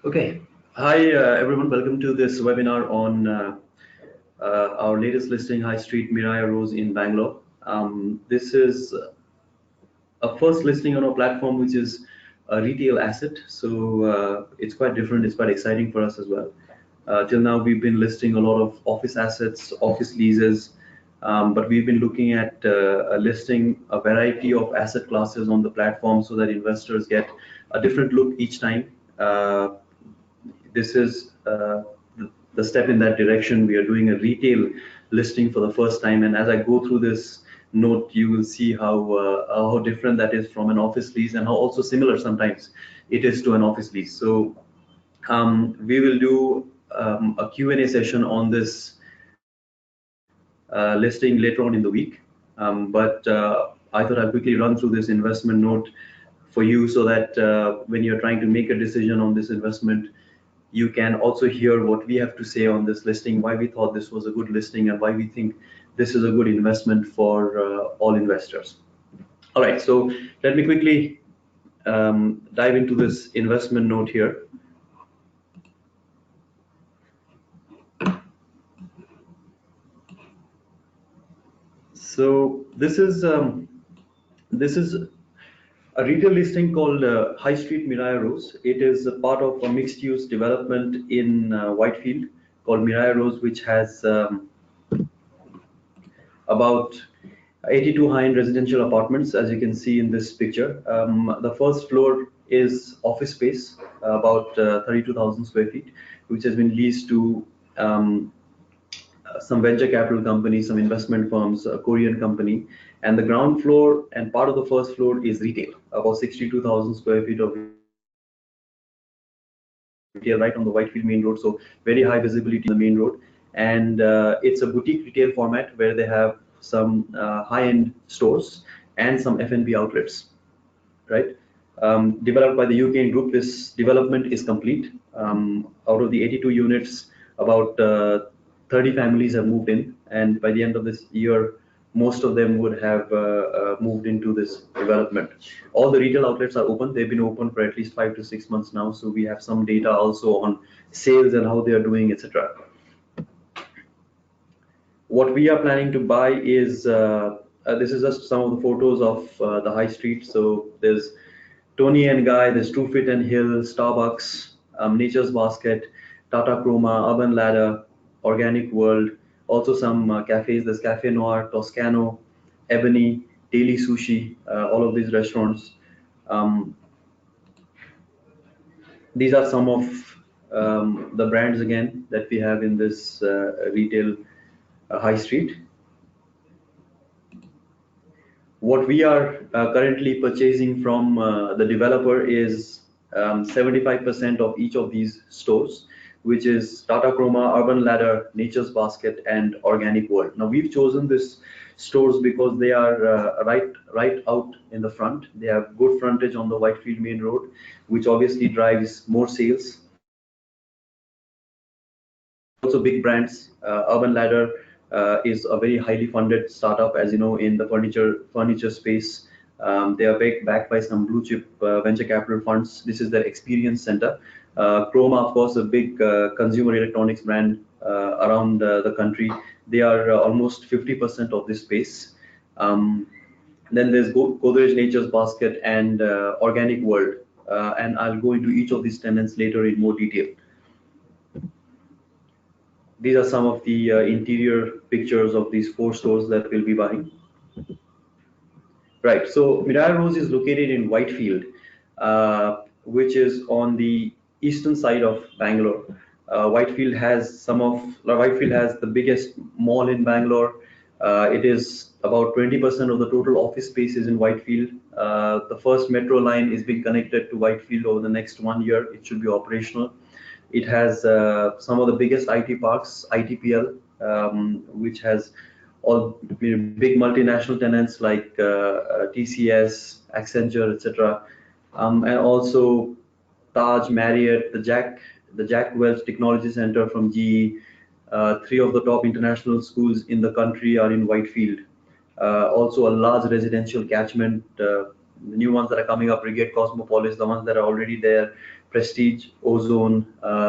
Okay. Hi, everyone. Welcome to this webinar on our latest listing, High Street Miraya Rose in Bangalore. This is a first listing on our platform, which is a retail asset. So it's quite different. It's quite exciting for us as well. Till now, we've been listing a lot of office assets, office leases, but we've been looking at listing a variety of asset classes on the platform so that investors get a different look each time. This is the step in that direction. We are doing a retail listing for the first time, and as I go through this note, you will see how different that is from an office lease, and how also similar sometimes it is to an office lease. So we will do a Q&A session on this listing later on in the week. But I thought I'd quickly run through this investment note for you so that when you're trying to make a decision on this investment, you can also hear what we have to say on this listing, why we thought this was a good listing, and why we think this is a good investment for all investors. All right, so let me quickly dive into this investment note here. So this is a retail listing called High Street Miraya Rose. It is a part of a mixed-use development in Whitefield called Miraya Rose, which has about 82 high-end residential apartments, as you can see in this picture. The first floor is office space, about 32,000 square feet, which has been leased to some venture capital companies, some investment firms, a Korean company. And the ground floor and part of the first floor is retail, about 62,000 square feet of retail right on the Whitefield main road. So very high visibility on the main road. And it's a boutique retail format where they have some high-end stores and some F&B outlets, right? Developed by the UK Group, this development is complete. Out of the 82 units, about 30 families have moved in, and by the end of this year, most of them would have moved into this development. All the retail outlets are open. They've been open for at least 5 to 6 months now, so we have some data also on sales and how they are doing, etc. What we are planning to buy is, this is just some of the photos of the high street. So there's Tony and Guy, there's True Fit and Hill, Starbucks, Nature's Basket, Tata Chroma, Urban Ladder, Organic World, also some cafes. There's Cafe Noir, Toscano, Ebony, Daily Sushi, all of these restaurants. These are some of the brands again that we have in this retail high street. What we are currently purchasing from the developer is 75% of each of these stores, which is Tata Chroma, Urban Ladder, Nature's Basket, and Organic World. Now we've chosen these stores because they are right out in the front. They have good frontage on the Whitefield main road, which obviously drives more sales. Also big brands. Urban Ladder is a very highly funded startup, as you know, in the furniture space. They are backed by some blue chip venture capital funds. This is their experience center. Chroma, of course, a big consumer electronics brand around the country. They are almost 50% of this space. Then there's Godrej Nature's Basket and Organic World. And I'll go into each of these tenants later in more detail. These are some of the interior pictures of these 4 stores that we'll be buying. Right, so Miraya Rose is located in Whitefield, which is on the eastern side of Bangalore. Whitefield has the biggest mall in Bangalore. It is about 20% of the total office space is in Whitefield. The first metro line is being connected to Whitefield over the next 1 year. It should be operational. It has some of the biggest IT parks, ITPL, which has all big multinational tenants like TCS, Accenture, etc. And also Taj, Marriott, the Jack Welch Technology Center from GE. 3 of the top international schools in the country are in Whitefield. Also a large residential catchment the new ones that are coming up, Brigade Cosmopolis, the ones that are already there, Prestige, Ozone,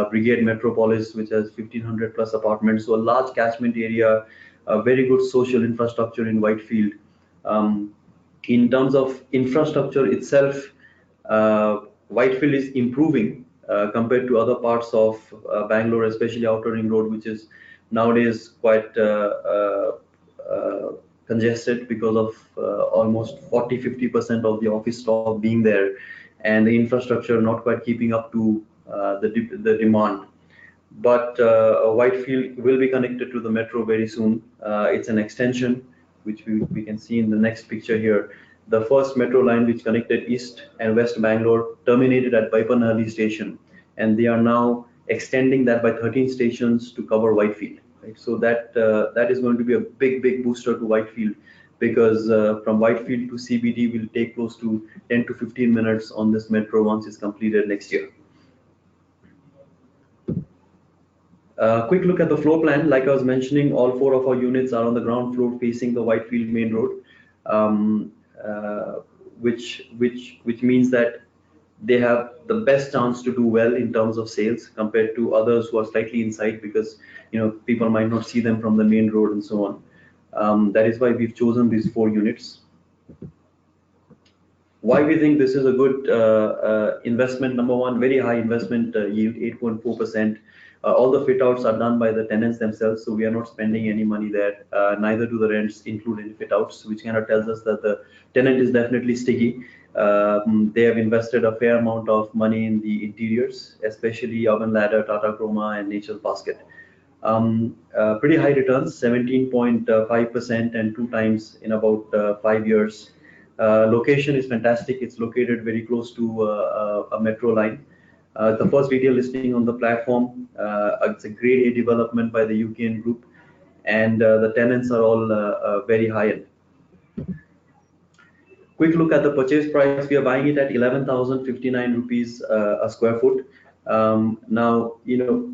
Brigade Metropolis, which has 1,500 plus apartments. So a large catchment area, a very good social infrastructure in Whitefield. Um, in terms of infrastructure itself, Whitefield is improving compared to other parts of Bangalore, especially Outer Ring Road, which is nowadays quite congested because of almost 40-50% of the office stock being there, and the infrastructure not quite keeping up to the demand. But Whitefield will be connected to the metro very soon. It's an extension, which we can see in the next picture here. The first metro line which connected East and West Bangalore terminated at Baipanhalli station, and they are now extending that by 13 stations to cover Whitefield. Right? So that is going to be a big booster to Whitefield, because from Whitefield to CBD will take close to 10 to 15 minutes on this metro once it's completed next year. Quick look at the floor plan. Like I was mentioning, all four of our units are on the ground floor facing the Whitefield main road, which means that they have the best chance to do well in terms of sales compared to others who are slightly inside, because people might not see them from the main road and so on. That is why we've chosen these four units. Why we think this is a good investment? Number one, very high investment yield, 8.4%. All the fit outs are done by the tenants themselves, so we are not spending any money there. Neither do the rents include any fit outs, which kind of tells us that the tenant is definitely sticky. They have invested a fair amount of money in the interiors, especially Urban Ladder, Tata Chroma, and Nature's Basket. Pretty high returns, 17.5% and 2 times in about 5 years. Location is fantastic. It's located very close to a metro line. The first retail listing on the platform. It's a grade A development by the UKN group, and the tenants are all very high end. Quick look at the purchase price. We are buying it at 11,059 rupees a square foot. Now,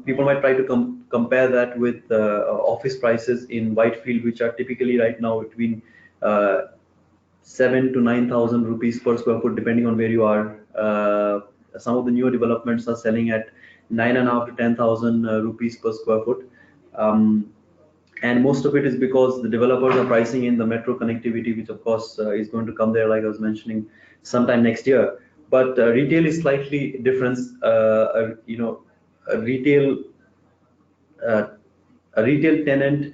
people might try to compare that with office prices in Whitefield, which are typically right now between 7 to 9,000 rupees per square foot, depending on where you are. Some of the newer developments are selling at 9,500 to 10,000 rupees per square foot. And most of it is because the developers are pricing in the metro connectivity, which of course is going to come there, like I was mentioning, sometime next year. But retail is slightly different. A retail tenant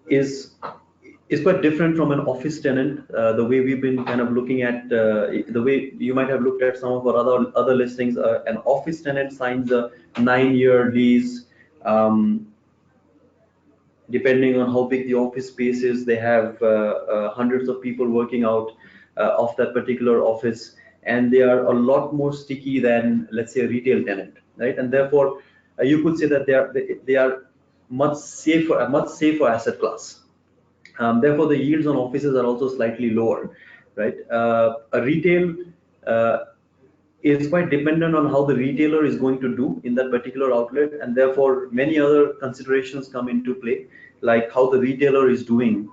is quite different from an office tenant. The way we've been kind of looking at, the way you might have looked at some of our other listings, an office tenant signs a 9-year lease. Depending on how big the office space is, they have hundreds of people working out of that particular office, and they are a lot more sticky than, let's say, a retail tenant, right? And therefore, you could say that they are much safer asset class. Therefore, the yields on offices are also slightly lower, right? A retail is quite dependent on how the retailer is going to do in that particular outlet, and therefore many other considerations come into play, like how the retailer is doing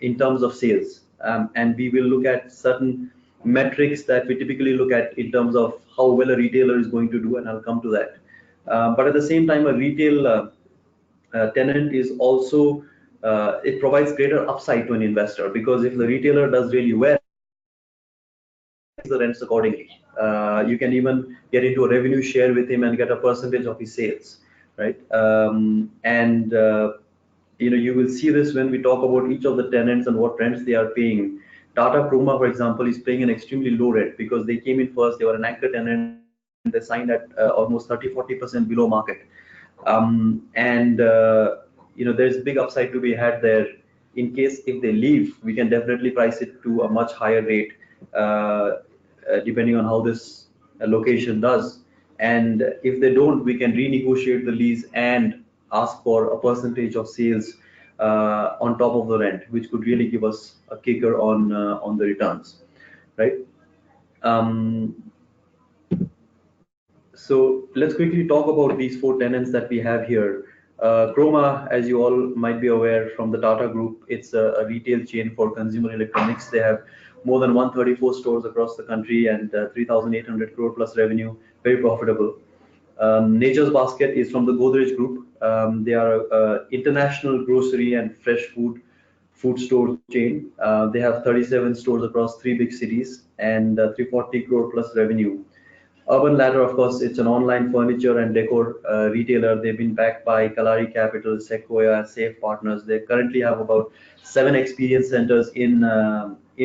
in terms of sales. And we will look at certain metrics that we typically look at in terms of how well a retailer is going to do, and I'll come to that. But at the same time, a retail tenant is also, it provides greater upside to an investor, because if the retailer does really well, the rents accordingly. You can even get into a revenue share with him and get a percentage of his sales, right? You will see this when we talk about each of the tenants and what rents they are paying. Tata Chroma, for example, is paying an extremely low rent because they came in first. They were an anchor tenant. They signed at almost 30-40% below market. There's big upside to be had there. In case if they leave, we can definitely price it to a much higher rate, depending on how this location does. And if they don't, we can renegotiate the lease and ask for a percentage of sales on top of the rent, which could really give us a kicker on the returns, right? So let's quickly talk about these four tenants that we have here. Chroma, as you all might be aware from the Tata Group, it's a retail chain for consumer electronics. They have more than 134 stores across the country and 3,800 crore plus revenue, very profitable. Nature's Basket is from the Godrej Group. They are a international grocery and fresh food store chain. They have 37 stores across three big cities and 340 crore plus revenue. Urban Ladder, of course, it's an online furniture and decor retailer. They've been backed by Kalari Capital, Sequoia, Safe Partners. They currently have about 7 experience centers in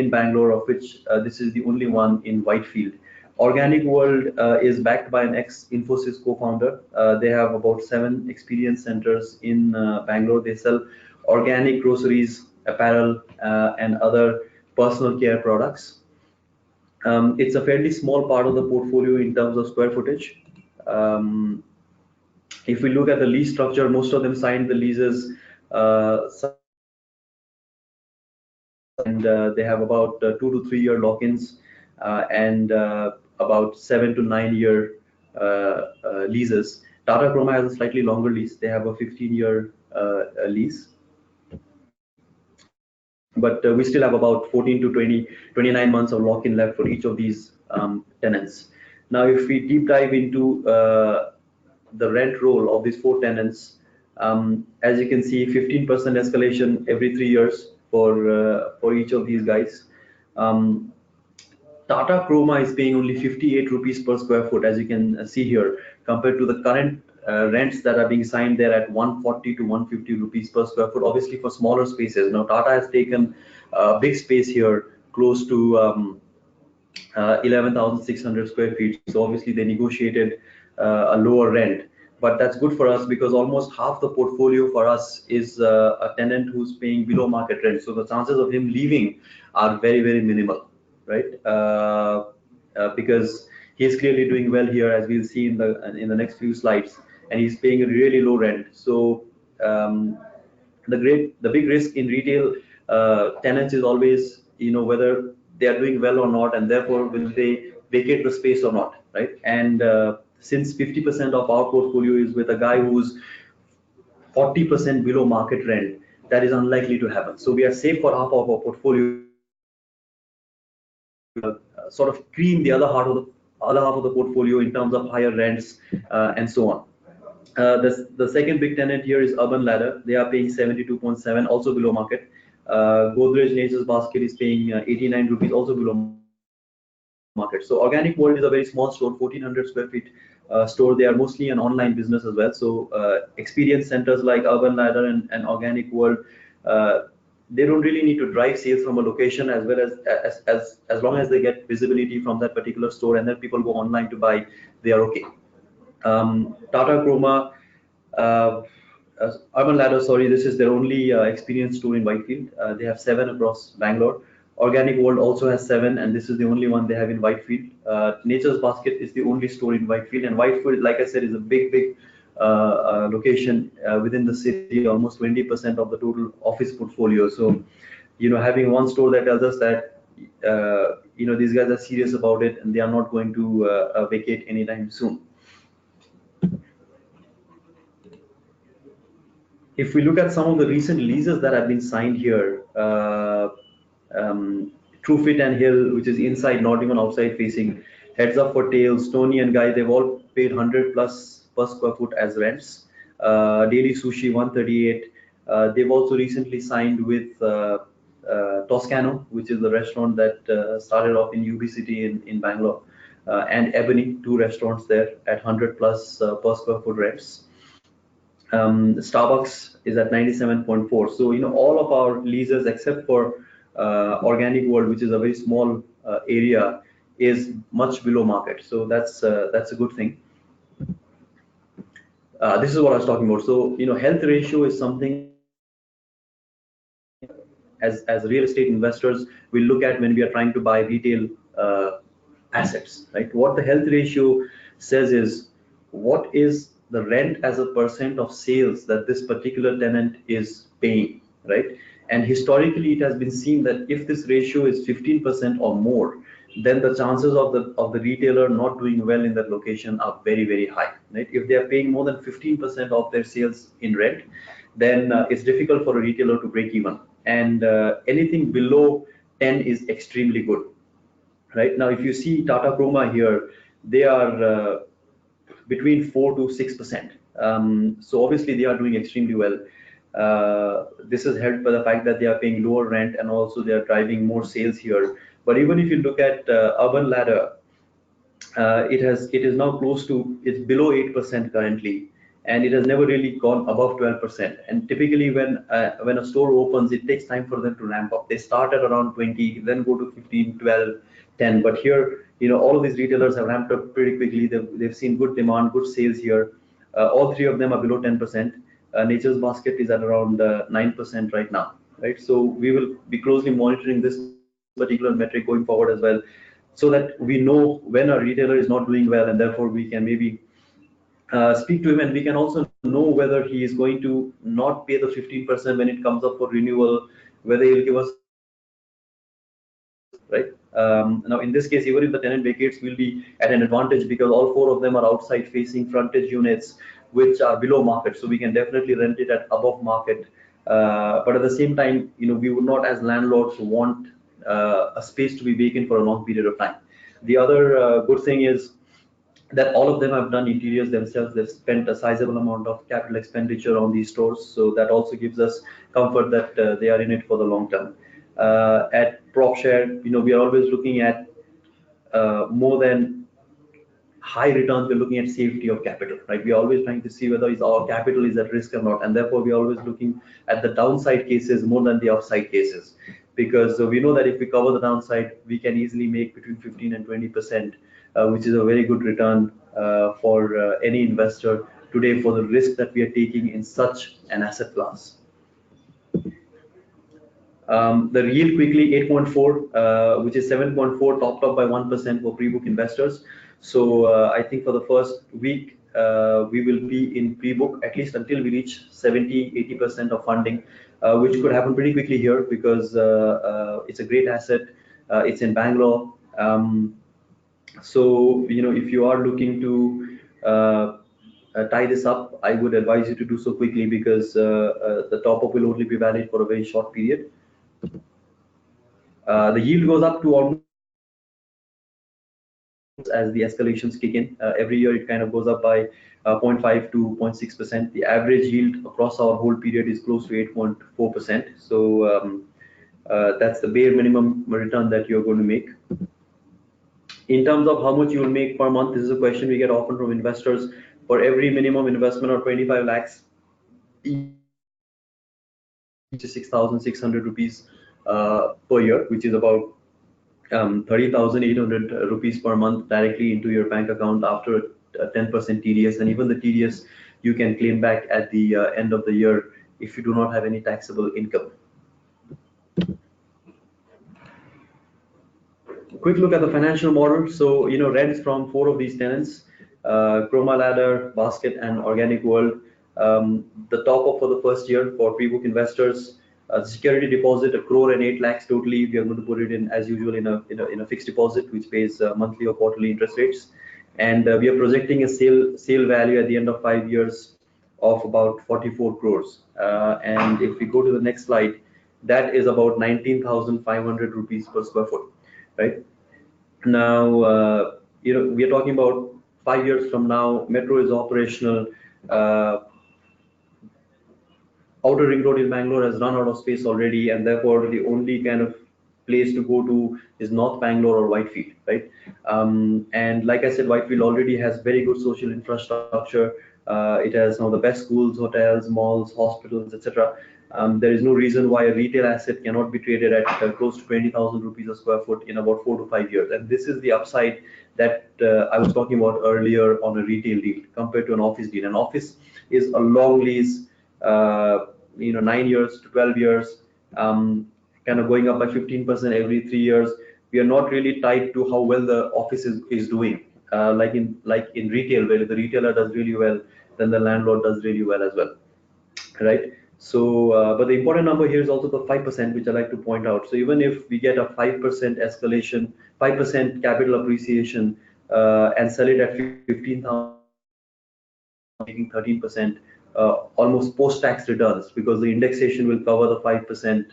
Bangalore, of which this is the only one in Whitefield. Organic World is backed by an ex-Infosys co-founder. They have about 7 experience centers in Bangalore. They sell organic groceries, apparel, and other personal care products. It's a fairly small part of the portfolio in terms of square footage. Um, if we look at the lease structure, most of them signed the leases, and they have about 2 to 3 year lock-ins and about 7 to 9 year leases. Tata Chroma has a slightly longer lease. They have a 15-year lease. But we still have about 14 to 29 months of lock-in left for each of these tenants. Now, if we deep dive into the rent roll of these 4 tenants, as you can see, 15% escalation every 3 years for each of these guys. Tata Chroma is paying only 58 rupees per square foot, as you can see here, compared to the current rents that are being signed there at 140 to 150 rupees per square foot, obviously for smaller spaces. Now, Tata has taken a big space here, close to 11,600 square feet. So obviously they negotiated a lower rent. But that's good for us because almost half the portfolio for us is a tenant who's paying below market rent. So the chances of him leaving are very, very minimal, right? Because he's clearly doing well here, as we'll see in the next few slides, and he's paying a really low rent. So the big risk in retail tenants is always, whether they are doing well or not, and therefore will they vacate the space or not, right? And since 50% of our portfolio is with a guy who's 40% below market rent, that is unlikely to happen. So we are safe for half of our portfolio, sort of cream the other half of the portfolio in terms of higher rents and so on. The second big tenant here is Urban Ladder. They are paying 72.7, also below market. Godrej Nature's Basket is paying 89 rupees, also below market. So Organic World is a very small store, 1,400 square feet store. They are mostly an online business as well. So experience centers like Urban Ladder and Organic World, they don't really need to drive sales from a location, as well as long as they get visibility from that particular store and then people go online to buy, they are okay. Tata Chroma, Urban Ladder, sorry, this is their only experience store in Whitefield. They have 7 across Bangalore. Organic World also has 7, and this is the only one they have in Whitefield. Nature's Basket is the only store in Whitefield, and Whitefield, like I said, is a big location within the city, almost 20% of the total office portfolio. So, having one store that tells us that, these guys are serious about it and they are not going to vacate anytime soon. If we look at some of the recent leases that have been signed here, Truefit and Hill, which is inside, not even outside facing, Heads Up for Tails, Tony and Guy, they've all paid 100 plus per square foot as rents. Daily Sushi 138. They've also recently signed with Toscano, which is the restaurant that started off in UB City in Bangalore, and Ebony, 2 restaurants there at 100 plus per square foot rents. Starbucks is at 97.4. So all of our leases except for Organic World, which is a very small area, is much below market. So that's a good thing. This is what I was talking about. So health ratio is something as real estate investors we look at when we are trying to buy retail assets, right? What the health ratio says is what is the rent as a percent of sales that this particular tenant is paying, right? And historically, it has been seen that if this ratio is 15% or more, then the chances of the retailer not doing well in that location are very, very high, right? If they are paying more than 15% of their sales in rent, then it's difficult for a retailer to break even. And anything below 10 is extremely good. Right now, if you see Tata Chroma here, they are between 4 to 6%. So obviously they are doing extremely well. This is helped by the fact that they are paying lower rent and also they are driving more sales here. But even if you look at Urban Ladder, it is now close to, it's below 8% currently, and it has never really gone above 12%. And typically when a store opens, it takes time for them to ramp up. They start at around 20, then go to 15, 12, 10. But here, all of these retailers have ramped up pretty quickly. They've seen good demand, good sales here. All three of them are below 10%. Nature's Basket is at around 9% right now, right? So we will be closely monitoring this particular metric going forward as well, so that we know when a retailer is not doing well, and therefore we can maybe speak to him, and we can also know whether he is going to not pay the 15% when it comes up for renewal, whether he'll give us a second chance, or whether he'll just leave us, right? Now, in this case, even if the tenant vacates, we'll be at an advantage because all four of them are outside facing frontage units, which are below market. So we can definitely rent it at above market. But at the same time, we would not, as landlords, want a space to be vacant for a long period of time. The other good thing is that all of them have done interiors themselves. They've spent a sizable amount of capital expenditure on these stores, so that also gives us comfort that they are in it for the long term. At PropShare, we are always looking at more than high returns. We're looking at safety of capital, right? We're always trying to see whether our capital is at risk or not, and therefore we're always looking at the downside cases more than the upside cases, because we know that if we cover the downside, we can easily make between 15 and 20%, which is a very good return for any investor today for the risk that we are taking in such an asset class. The yield quickly 8.4, which is 7.4 topped up by 1% for pre-book investors. So I think for the first week, we will be in pre-book at least until we reach 70-80% of funding, which could happen pretty quickly here because it's a great asset. It's in Bangalore. So, if you are looking to tie this up, I would advise you to do so quickly because the top up will only be valid for a very short period. The yield goes up to almost 8% as the escalations kick in. Every year it kind of goes up by 0.5 to 0.6%. The average yield across our whole period is close to 8.4%. So that's the bare minimum return that you're going to make. In terms of how much you will make per month, this is a question we get often from investors. For every minimum investment of 25 lakhs, each is 6,600 rupees per year, which is about 30,800 rupees per month directly into your bank account after 10% TDS. And even the TDS you can claim back at the end of the year if you do not have any taxable income. Quick look at the financial model. So, rents from four of these tenants, Chroma Ladder, Basket, and Organic World. The top up for the first year for pre-book investors, security deposit 1 crore and 8 lakhs totally. We are going to put it in as usual in a fixed deposit, which pays monthly or quarterly interest rates. And we are projecting a sale value at the end of 5 years of about 44 crores. And if we go to the next slide, that is about 19,500 rupees per square foot, right? Now, we are talking about 5 years from now, metro is operational. Outer Ring Road in Bangalore has run out of space already, and therefore the only kind of place to go to is North Bangalore or Whitefield, right? And like I said, Whitefield already has very good social infrastructure. It has some of the best schools, hotels, malls, hospitals, etc. There is no reason why a retail asset cannot be traded at close to 20,000 rupees a square foot in about 4 to 5 years. And this is the upside that I was talking about earlier on a retail deal compared to an office deal. An office is a long lease, 9 years to 12 years, kind of going up by 15% every 3 years. We are not really tied to how well the office is doing. Like in retail, where the retailer does really well, then the landlord does really well as well, right? So, but the important number here is also the 5%, which I like to point out. So even if we get a 5% escalation, 5% capital appreciation, and sell it at 15,000, making 13%, almost post-tax returns, because the indexation will cover the 5%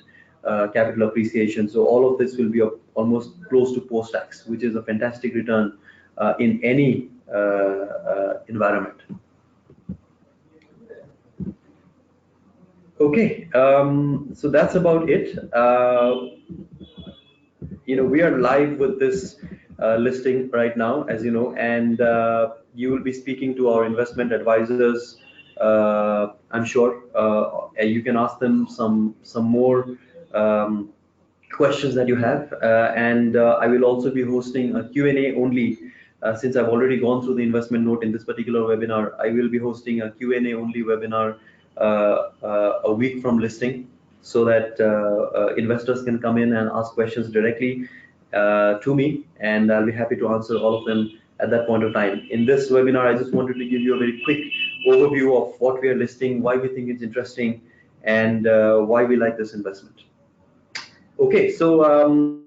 capital appreciation. So all of this will be almost close to post-tax, which is a fantastic return in any environment. Okay, so that's about it. We are live with this listing right now, as you know, and you will be speaking to our investment advisors. I'm sure you can ask them some more questions that you have, and I will also be hosting a Q&A only. Since I've already gone through the investment note in this particular webinar, I will be hosting a Q&A only webinar a week from listing, so that investors can come in and ask questions directly to me, and I'll be happy to answer all of them at that point of time. In this webinar, I just wanted to give you a very quick overview of what we are listing, why we think it's interesting, and why we like this investment. Okay, so on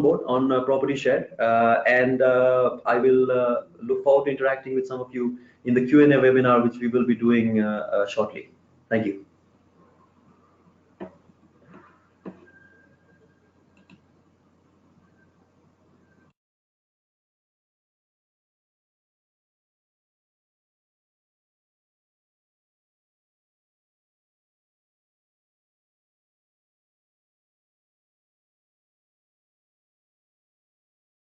board on property share, and I will look forward to interacting with some of you in the Q&A webinar, which we will be doing shortly. Thank you.